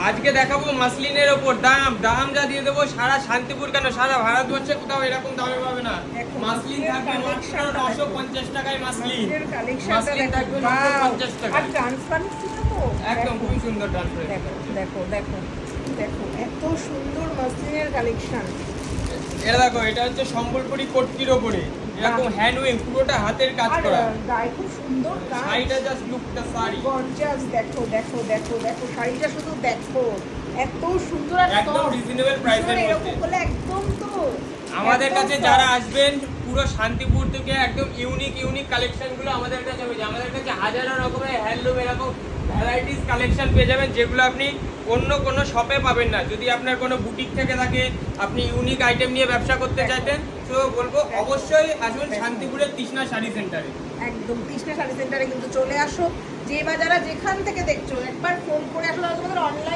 আজকে দেখাবো মাসলিনের ওপর দাম দাম যা দিয়ে দেবো সারা শান্তিপুর কেন সারা ভারতবর্ষে কোথাও এরকম দামে পাবে না। মাসলিন থাকবে মাত্র 950 টাকায়। মাসলিন থাকবে 950 টাকায়। একদম খুবই সুন্দর ট্রান্সপারেন্ট। দেখো দেখো দেখো এত সুন্দর মাসলিনের কালেকশন। এটা দেখো, এটা হচ্ছে সম্বলপুরি কোটকির ওপরে এরকম হ্যান্ড উইং, পুরোটা হাতের কাজ করা। গায়ে খুব সুন্দর কাজ। শাড়িটা just look the sari. Gorgeous. দেখো দেখো দেখো দেখো শাড়িটা শুধু দেখো, এত সুন্দর আর একদম রিজনেবল প্রাইসের মধ্যে। এরকম বলে একদম তো আমাদের কাছে যারা আসবেন পুরো শান্তিপুর থেকে একদম ইউনিক কালেকশনগুলো আমাদের কাছে পেয়ে যাবেন। আমাদের কাছে হাজারো রকমের হ্যান্ডলুম এরকম ভ্যারাইটিস কালেকশন পেয়ে যাবেন, যেগুলো আপনি অন্য কোনো শপে পাবেন না। যদি আপনার কোনো বুটিক থেকে থাকে, আপনি ইউনিক আইটেম নিয়ে ব্যবসা করতে চাইতেন, তো বলবো অবশ্যই আসুন শান্তিপুরের তৃষ্ণা শাড়ি সেন্টারে। একদম তৃষ্ণা শাড়ি সেন্টারে কিন্তু চলে আসো। যে বা যারা যেখান থেকে দেখছো একবার ফোন করে আসলে তোমাদের অনলাইন